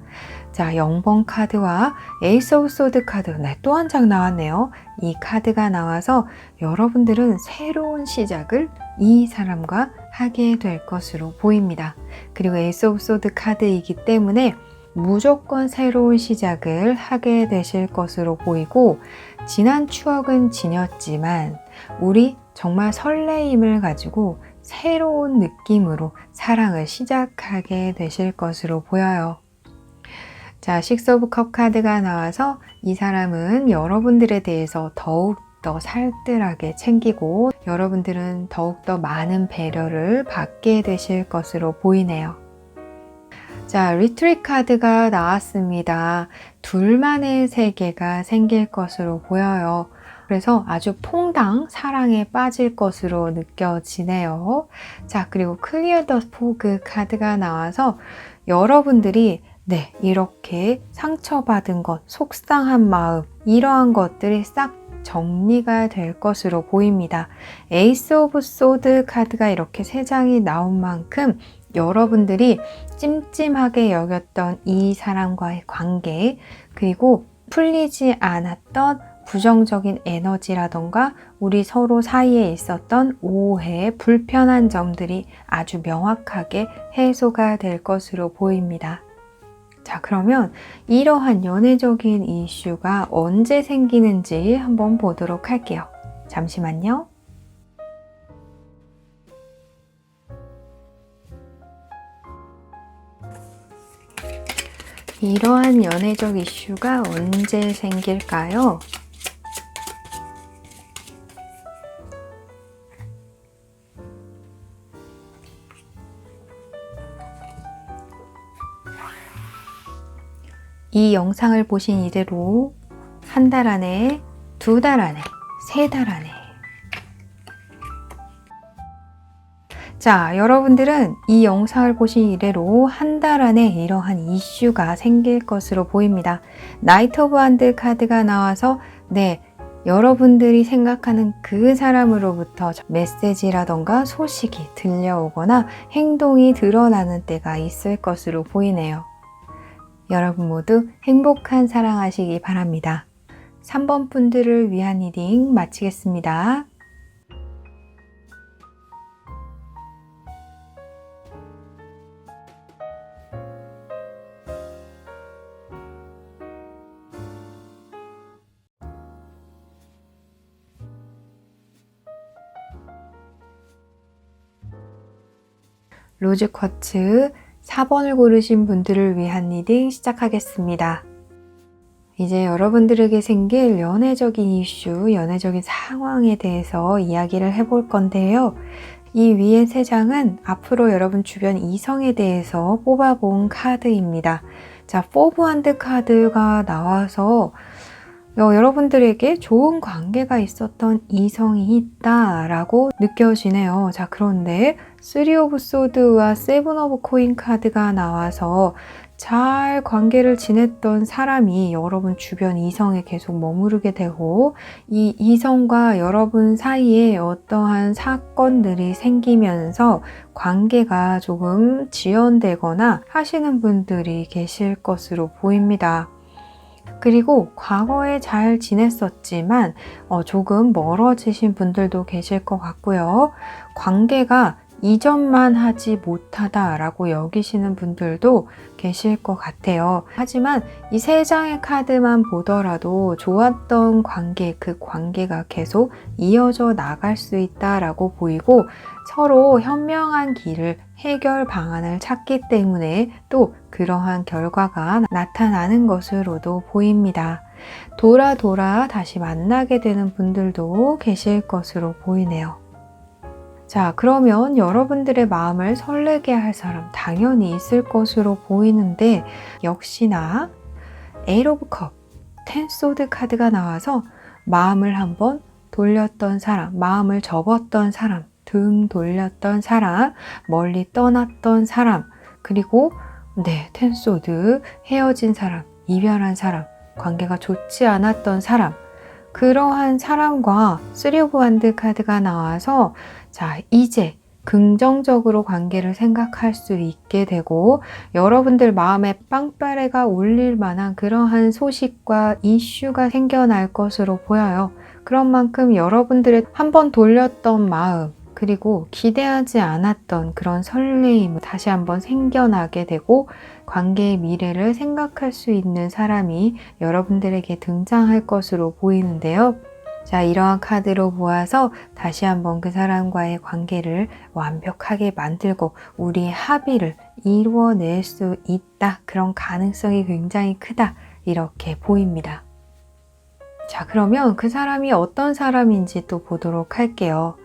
자, 0번 카드와 에이스 오브 소드 카드, 네, 또 한 장 나왔네요. 이 카드가 나와서 여러분들은 새로운 시작을 이 사람과 하게 될 것으로 보입니다. 그리고 에이스 오브 소드 카드이기 때문에 무조건 새로운 시작을 하게 되실 것으로 보이고, 지난 추억은 지녔지만 우리 정말 설레임을 가지고 새로운 느낌으로 사랑을 시작하게 되실 것으로 보여요. 자, 식스 오브 컵 카드가 나와서 이 사람은 여러분들에 대해서 더욱더 살뜰하게 챙기고 여러분들은 더욱더 많은 배려를 받게 되실 것으로 보이네요. 자, 리트릿 카드가 나왔습니다. 둘만의 세계가 생길 것으로 보여요. 그래서 아주 퐁당 사랑에 빠질 것으로 느껴지네요. 자, 그리고 클리어 더 포그 카드가 나와서 여러분들이 이렇게 상처받은 것, 속상한 마음, 이러한 것들이 싹 정리가 될 것으로 보입니다. 에이스 오브 소드 카드가 이렇게 3장이 나온 만큼 여러분들이 찜찜하게 여겼던 이 사람과의 관계, 그리고 풀리지 않았던 부정적인 에너지라던가 우리 서로 사이에 있었던 오해, 불편한 점들이 아주 명확하게 해소가 될 것으로 보입니다. 자, 그러면 이러한 연애적인 이슈가 언제 생기는지 한번 보도록 할게요. 잠시만요. 이러한 연애적 이슈가 언제 생길까요? 이 영상을 보신 이대로 1달 안에, 2달 안에, 3달 안에. 자, 여러분들은 이 영상을 보신 이래로 1달 안에 이러한 이슈가 생길 것으로 보입니다. 나이트 오브 원드 카드가 나와서 여러분들이 생각하는 그 사람으로부터 메시지라던가 소식이 들려오거나 행동이 드러나는 때가 있을 것으로 보이네요. 여러분 모두 행복한 사랑하시기 바랍니다. 3번 분들을 위한 리딩 마치겠습니다. 로즈 쿼츠 4번을 고르신 분들을 위한 리딩 시작하겠습니다. 이제 여러분들에게 생길 연애적인 이슈, 연애적인 상황에 대해서 이야기를 해볼 건데요. 이 위에 3장은 앞으로 여러분 주변 이성에 대해서 뽑아본 카드입니다. 자, 4 오브 원드 카드가 나와서 여러분들에게 좋은 관계가 있었던 이성이 있다라고 느껴지네요. 자, 그런데 3 오브 소드와 7 오브 코인 카드가 나와서 잘 관계를 지냈던 사람이 여러분 주변 이성에 계속 머무르게 되고 이 이성과 여러분 사이에 어떠한 사건들이 생기면서 관계가 조금 지연되거나 하시는 분들이 계실 것으로 보입니다. 그리고 과거에 잘 지냈었지만 조금 멀어지신 분들도 계실 것 같고요. 관계가 이전만 하지 못하다라고 여기시는 분들도 계실 것 같아요. 하지만 이 3장의 카드만 보더라도 좋았던 관계, 그 관계가 계속 이어져 나갈 수 있다라고 보이고 서로 현명한 길을 해결 방안을 찾기 때문에 또 그러한 결과가 나타나는 것으로도 보입니다. 돌아 다시 만나게 되는 분들도 계실 것으로 보이네요. 자, 그러면 여러분들의 마음을 설레게 할 사람 당연히 있을 것으로 보이는데 역시나 에이트 오브 컵, 10 소드 카드가 나와서 마음을 한번 돌렸던 사람, 마음을 접었던 사람, 등 돌렸던 사람, 멀리 떠났던 사람, 그리고 10 소드, 헤어진 사람, 이별한 사람, 관계가 좋지 않았던 사람, 그러한 사람과 3 오브 원드 카드가 나와서 자, 이제 긍정적으로 관계를 생각할 수 있게 되고 여러분들 마음에 빵빠레가 울릴 만한 그러한 소식과 이슈가 생겨날 것으로 보여요. 그런 만큼 여러분들의 한번 돌렸던 마음, 그리고 기대하지 않았던 그런 설레임 다시 한번 생겨나게 되고 관계의 미래를 생각할 수 있는 사람이 여러분들에게 등장할 것으로 보이는데요. 자, 이러한 카드로 보아서 다시 한번 그 사람과의 관계를 완벽하게 만들고 우리의 합의를 이루어낼 수 있다. 그런 가능성이 굉장히 크다. 이렇게 보입니다. 자, 그러면 그 사람이 어떤 사람인지 또 보도록 할게요.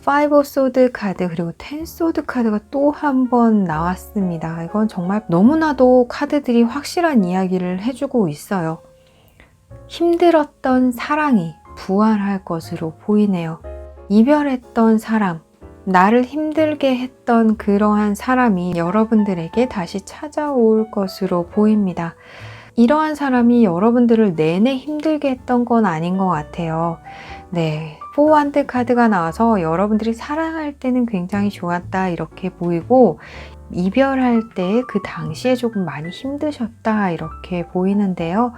5 오브 소드 카드 그리고 10 소드 카드가 또 한 번 나왔습니다. 이건 정말 너무나도 카드들이 확실한 이야기를 해주고 있어요. 힘들었던 사랑이 부활할 것으로 보이네요. 이별했던 사람, 나를 힘들게 했던 그러한 사람이 여러분들에게 다시 찾아올 것으로 보입니다. 이러한 사람이 여러분들을 내내 힘들게 했던 건 아닌 것 같아요. 네, 4 원드 카드가 나와서 여러분들이 사랑할 때는 굉장히 좋았다 이렇게 보이고 이별할 때 그 당시에 조금 많이 힘드셨다 이렇게 보이는데요.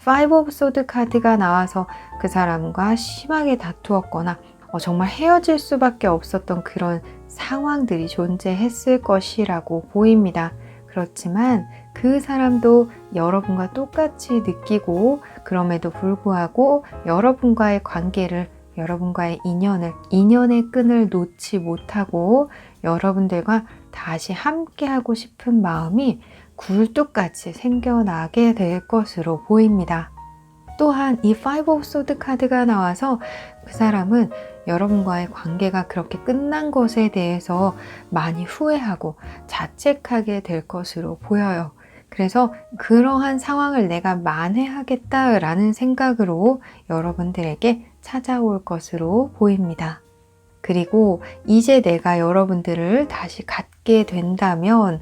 5 오브 소드 카드가 나와서 그 사람과 심하게 다투었거나 정말 헤어질 수밖에 없었던 그런 상황들이 존재했을 것이라고 보입니다. 그렇지만 그 사람도 여러분과 똑같이 느끼고 그럼에도 불구하고 여러분과의 관계를 여러분과의 인연의 끈을 놓지 못하고 여러분들과 다시 함께하고 싶은 마음이 굴뚝같이 생겨나게 될 것으로 보입니다. 또한 이 5 오브 소드 카드가 나와서 그 사람은 여러분과의 관계가 그렇게 끝난 것에 대해서 많이 후회하고 자책하게 될 것으로 보여요. 그래서 그러한 상황을 내가 만회하겠다라는 생각으로 여러분들에게 찾아올 것으로 보입니다. 그리고 이제 내가 여러분들을 다시 갖게 된다면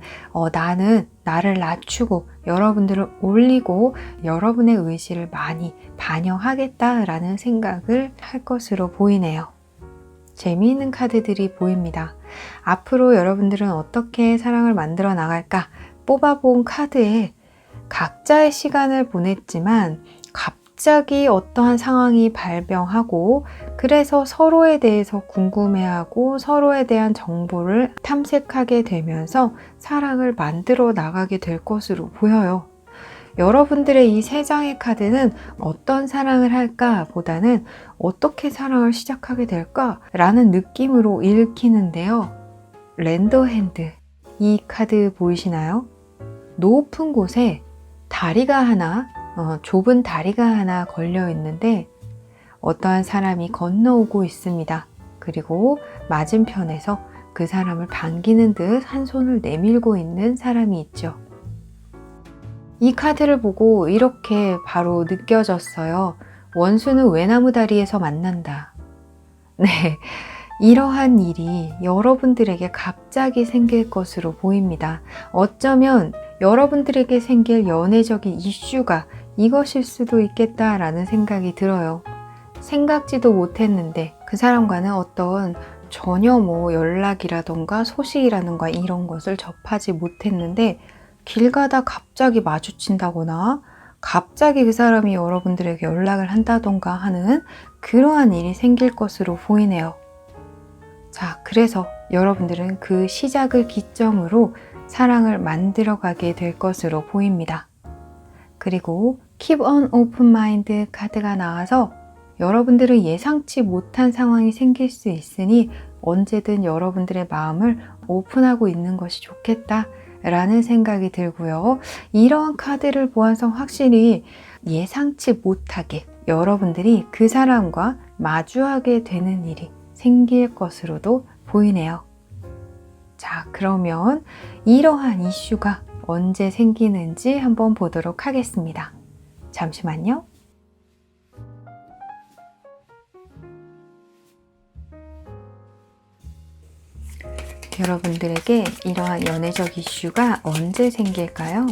나는 나를 낮추고 여러분들을 올리고 여러분의 의지를 많이 반영하겠다라는 생각을 할 것으로 보이네요. 재미있는 카드들이 보입니다. 앞으로 여러분들은 어떻게 사랑을 만들어 나갈까? 뽑아본 카드에 각자의 시간을 보냈지만 갑자기 어떠한 상황이 발병하고 그래서 서로에 대해서 궁금해하고 서로에 대한 정보를 탐색하게 되면서 사랑을 만들어 나가게 될 것으로 보여요. 여러분들의 이 3장의 카드는 어떤 사랑을 할까 보다는 어떻게 사랑을 시작하게 될까 라는 느낌으로 읽히는데요. 랜더 핸드, 이 카드 보이시나요? 높은 곳에 다리가 하나, 좁은 다리가 하나 걸려 있는데 어떠한 사람이 건너오고 있습니다. 그리고 맞은편에서 그 사람을 반기는 듯 한 손을 내밀고 있는 사람이 있죠. 이 카드를 보고 이렇게 바로 느껴졌어요. 원수는 외나무 다리에서 만난다. 네, 이러한 일이 여러분들에게 갑자기 생길 것으로 보입니다. 어쩌면 여러분들에게 생길 연애적인 이슈가 이것일 수도 있겠다라는 생각이 들어요. 생각지도 못했는데 그 사람과는 어떤 전혀 연락이라던가 소식이라던가 이런 것을 접하지 못했는데 길 가다 갑자기 마주친다거나 갑자기 그 사람이 여러분들에게 연락을 한다던가 하는 그러한 일이 생길 것으로 보이네요. 자, 그래서 여러분들은 그 시작을 기점으로 사랑을 만들어가게 될 것으로 보입니다. 그리고 Keep on open mind 카드가 나와서 여러분들은 예상치 못한 상황이 생길 수 있으니 언제든 여러분들의 마음을 오픈하고 있는 것이 좋겠다 라는 생각이 들고요. 이러한 카드를 보아서 확실히 예상치 못하게 여러분들이 그 사람과 마주하게 되는 일이 생길 것으로도 보이네요. 자, 그러면 이러한 이슈가 언제 생기는지 한번 보도록 하겠습니다. 잠시만요. 여러분들에게 이러한 연애적 이슈가 언제 생길까요?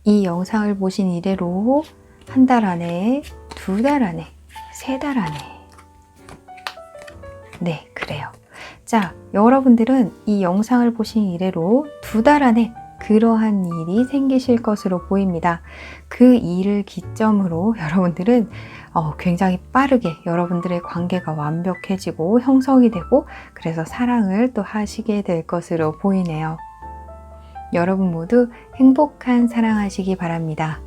이 영상을 보신 이래로 한 달 안에, 2달 안에, 3달 안에. 네, 그래요. 자, 여러분들은 이 영상을 보신 이래로 2달 안에 그러한 일이 생기실 것으로 보입니다. 그 일을 기점으로 여러분들은 굉장히 빠르게 여러분들의 관계가 완벽해지고 형성이 되고 그래서 사랑을 또 하시게 될 것으로 보이네요. 여러분 모두 행복한 사랑하시기 바랍니다.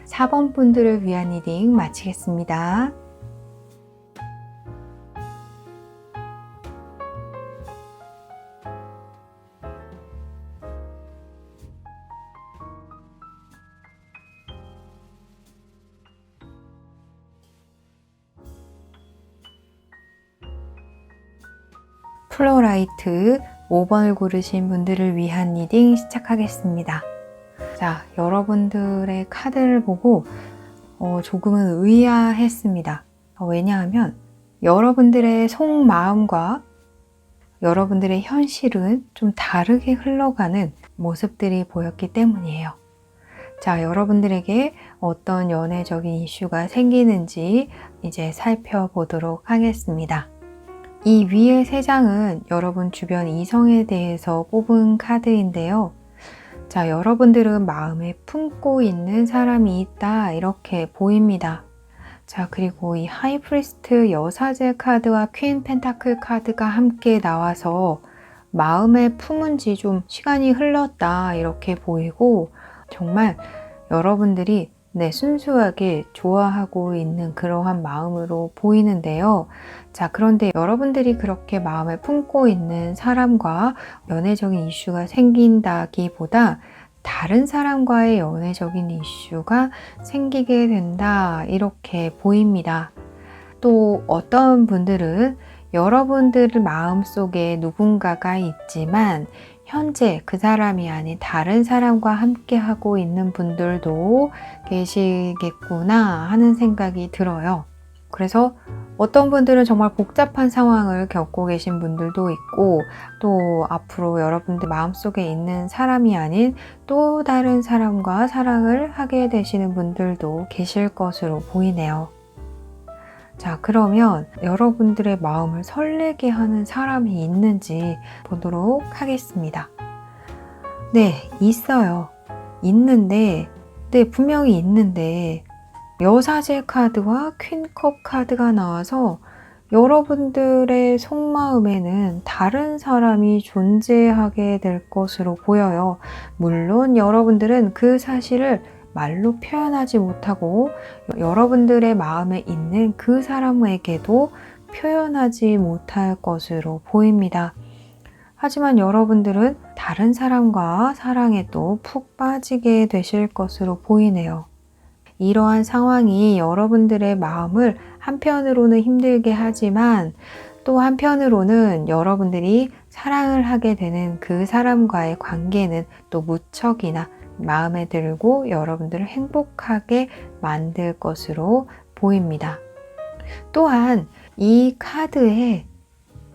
4번 분들을 위한 리딩 마치겠습니다. 플로라이트 5번을 고르신 분들을 위한 리딩 시작하겠습니다. 자, 여러분들의 카드를 보고 조금은 의아했습니다. 왜냐하면 여러분들의 속마음과 여러분들의 현실은 좀 다르게 흘러가는 모습들이 보였기 때문이에요. 자, 여러분들에게 어떤 연애적인 이슈가 생기는지 이제 살펴보도록 하겠습니다. 이 위의 3장은 여러분 주변 이성에 대해서 뽑은 카드인데요. 자, 여러분들은 마음에 품고 있는 사람이 있다 이렇게 보입니다. 자, 그리고 이 하이프리스트 여사제 카드와 퀸 펜타클 카드가 함께 나와서 마음에 품은 지 좀 시간이 흘렀다 이렇게 보이고 정말 여러분들이 순수하게 좋아하고 있는 그러한 마음으로 보이는데요. 자, 그런데 여러분들이 그렇게 마음에 품고 있는 사람과 연애적인 이슈가 생긴다기보다 다른 사람과의 연애적인 이슈가 생기게 된다 이렇게 보입니다. 또 어떤 분들은 여러분들 마음속에 누군가가 있지만 현재 그 사람이 아닌 다른 사람과 함께 하고 있는 분들도 계시겠구나 하는 생각이 들어요. 그래서 어떤 분들은 정말 복잡한 상황을 겪고 계신 분들도 있고 또 앞으로 여러분들 마음속에 있는 사람이 아닌 또 다른 사람과 사랑을 하게 되시는 분들도 계실 것으로 보이네요. 자, 그러면 여러분들의 마음을 설레게 하는 사람이 있는지 보도록 하겠습니다. 네, 있어요. 있는데, 분명히 있는데 여사제 카드와 퀸컵 카드가 나와서 여러분들의 속마음에는 다른 사람이 존재하게 될 것으로 보여요. 물론 여러분들은 그 사실을 말로 표현하지 못하고 여러분들의 마음에 있는 그 사람에게도 표현하지 못할 것으로 보입니다. 하지만 여러분들은 다른 사람과 사랑에 또 푹 빠지게 되실 것으로 보이네요. 이러한 상황이 여러분들의 마음을 한편으로는 힘들게 하지만 또 한편으로는 여러분들이 사랑을 하게 되는 그 사람과의 관계는 또 무척이나 마음에 들고 여러분들을 행복하게 만들 것으로 보입니다. 또한 이 카드에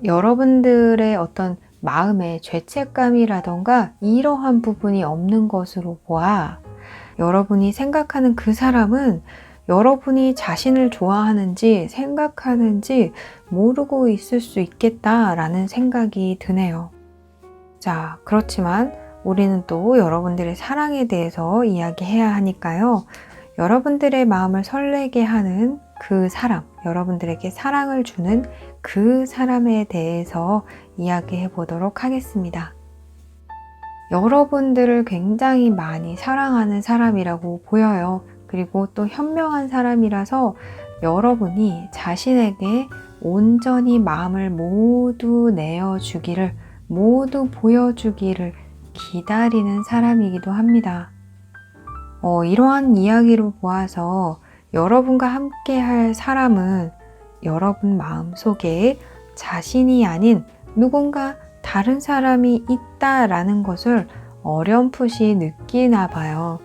여러분들의 어떤 마음의 죄책감이라던가 이러한 부분이 없는 것으로 보아 여러분이 생각하는 그 사람은 여러분이 자신을 좋아하는지 생각하는지 모르고 있을 수 있겠다라는 생각이 드네요. 자, 그렇지만 우리는 또 여러분들의 사랑에 대해서 이야기해야 하니까요. 여러분들의 마음을 설레게 하는 그 사람, 여러분들에게 사랑을 주는 그 사람에 대해서 이야기해 보도록 하겠습니다. 여러분들을 굉장히 많이 사랑하는 사람이라고 보여요. 그리고 또 현명한 사람이라서 여러분이 자신에게 온전히 마음을 모두 내어주기를, 모두 보여주기를 기다리는 사람이기도 합니다. 이러한 이야기로 보아서 여러분과 함께 할 사람은 여러분 마음속에 자신이 아닌 누군가 다른 사람이 있다라는 것을 어렴풋이 느끼나 봐요.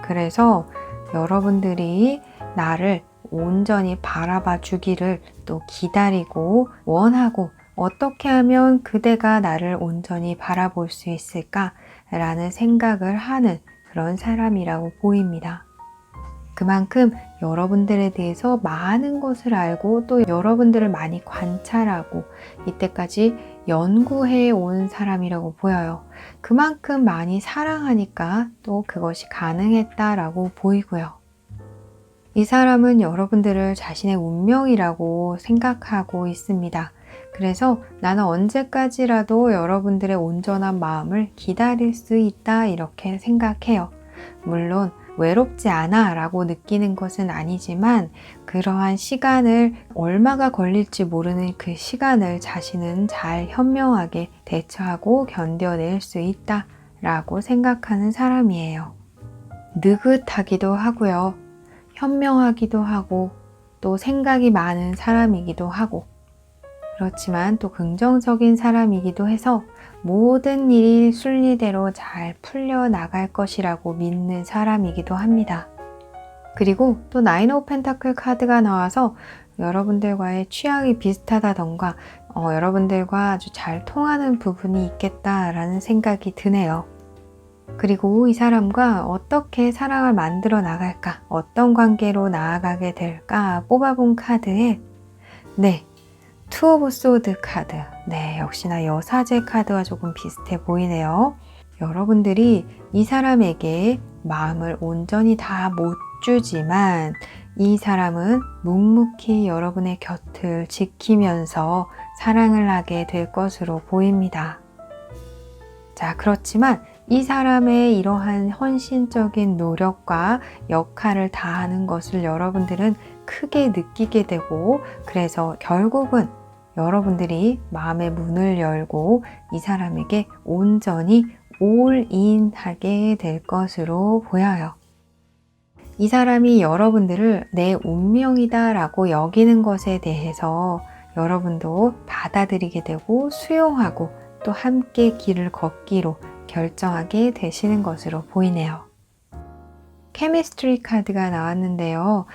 그래서 여러분들이 나를 온전히 바라봐 주기를 또 기다리고 원하고, 어떻게 하면 그대가 나를 온전히 바라볼 수 있을까라는 생각을 하는 그런 사람이라고 보입니다. 그만큼 여러분들에 대해서 많은 것을 알고 또 여러분들을 많이 관찰하고 이때까지 연구해 온 사람이라고 보여요. 그만큼 많이 사랑하니까 또 그것이 가능했다라고 보이고요. 이 사람은 여러분들을 자신의 운명이라고 생각하고 있습니다. 그래서 나는 언제까지라도 여러분들의 온전한 마음을 기다릴 수 있다 이렇게 생각해요. 물론 외롭지 않아 라고 느끼는 것은 아니지만 그러한 시간을, 얼마가 걸릴지 모르는 그 시간을 자신은 잘 현명하게 대처하고 견뎌낼 수 있다 라고 생각하는 사람이에요. 느긋하기도 하고요. 현명하기도 하고 또 생각이 많은 사람이기도 하고, 그렇지만 또 긍정적인 사람이기도 해서 모든 일이 순리대로 잘 풀려나갈 것이라고 믿는 사람이기도 합니다. 그리고 또 나인 오브 펜타클 카드가 나와서 여러분들과의 취향이 비슷하다던가 여러분들과 아주 잘 통하는 부분이 있겠다라는 생각이 드네요. 그리고 이 사람과 어떻게 사랑을 만들어 나갈까, 어떤 관계로 나아가게 될까 뽑아본 카드에 투 오브 소드 카드. 역시나 여사제 카드와 조금 비슷해 보이네요. 여러분들이 이 사람에게 마음을 온전히 다 못 주지만 이 사람은 묵묵히 여러분의 곁을 지키면서 사랑을 하게 될 것으로 보입니다. 자, 그렇지만 이 사람의 이러한 헌신적인 노력과 역할을 다하는 것을 여러분들은 크게 느끼게 되고, 그래서 결국은 여러분들이 마음의 문을 열고 이 사람에게 온전히 올인하게 될 것으로 보여요. 이 사람이 여러분들을 내 운명이다 라고 여기는 것에 대해서 여러분도 받아들이게 되고 수용하고 또 함께 길을 걷기로 결정하게 되시는 것으로 보이네요. 케미스트리 카드가 나왔는데요.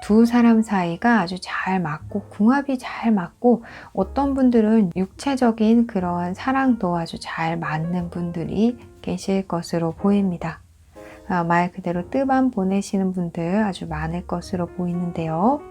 두 사람 사이가 아주 잘 맞고 궁합이 잘 맞고, 어떤 분들은 육체적인 그러한 사랑도 아주 잘 맞는 분들이 계실 것으로 보입니다. 말 그대로 뜻만 보내시는 분들 아주 많을 것으로 보이는데요.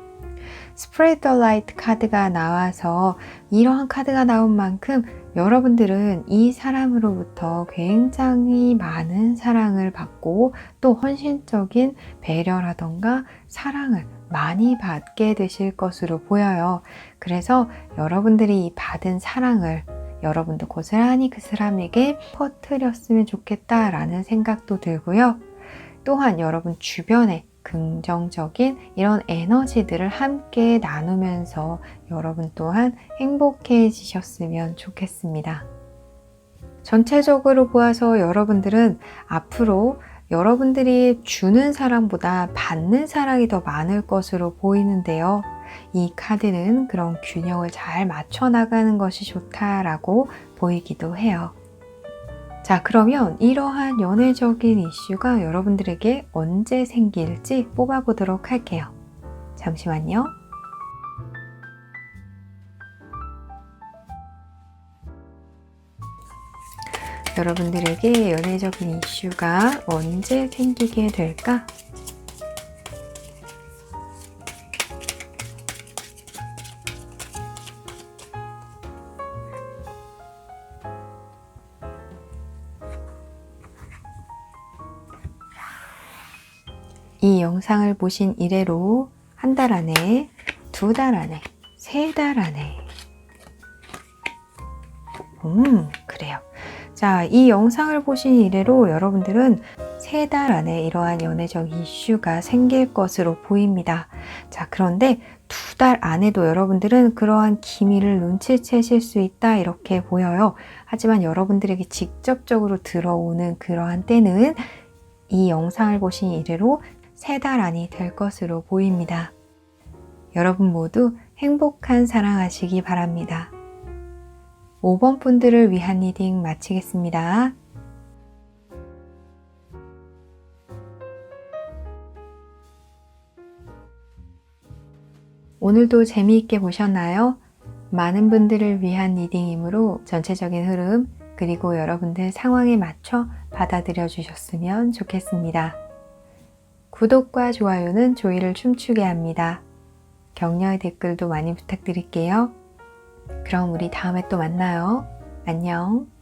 Spread the Light 카드가 나와서 이러한 카드가 나온 만큼 여러분들은 이 사람으로부터 굉장히 많은 사랑을 받고 또 헌신적인 배려라던가 사랑을 많이 받게 되실 것으로 보여요. 그래서 여러분들이 받은 사랑을 여러분도 고스란히 그 사람에게 퍼뜨렸으면 좋겠다라는 생각도 들고요. 또한 여러분 주변에 긍정적인 이런 에너지들을 함께 나누면서 여러분 또한 행복해지셨으면 좋겠습니다. 전체적으로 보아서 여러분들은 앞으로 여러분들이 주는 사랑보다 받는 사랑이 더 많을 것으로 보이는데요. 이 카드는 그런 균형을 잘 맞춰 나가는 것이 좋다라고 보이기도 해요. 자, 그러면 이러한 연애적인 이슈가 여러분들에게 언제 생길지 뽑아보도록 할게요. 잠시만요. 여러분들에게 연애적인 이슈가 언제 생기게 될까? 이 영상을 보신 이래로 한 달 안에, 2달 안에, 3달 안에. 그래요. 자, 이 영상을 보신 이래로 여러분들은 3달 안에 이러한 연애적 이슈가 생길 것으로 보입니다. 자, 그런데 2달 안에도 여러분들은 그러한 기미를 눈치채실 수 있다 이렇게 보여요. 하지만 여러분들에게 직접적으로 들어오는 그러한 때는 이 영상을 보신 이래로 3달 안이 될 것으로 보입니다. 여러분 모두 행복한 사랑하시기 바랍니다. 5번 분들을 위한 리딩 마치겠습니다. 오늘도 재미있게 보셨나요? 많은 분들을 위한 리딩이므로 전체적인 흐름 그리고 여러분들 상황에 맞춰 받아들여 주셨으면 좋겠습니다. 구독과 좋아요는 조이를 춤추게 합니다. 격려의 댓글도 많이 부탁드릴게요. 그럼 우리 다음에 또 만나요. 안녕.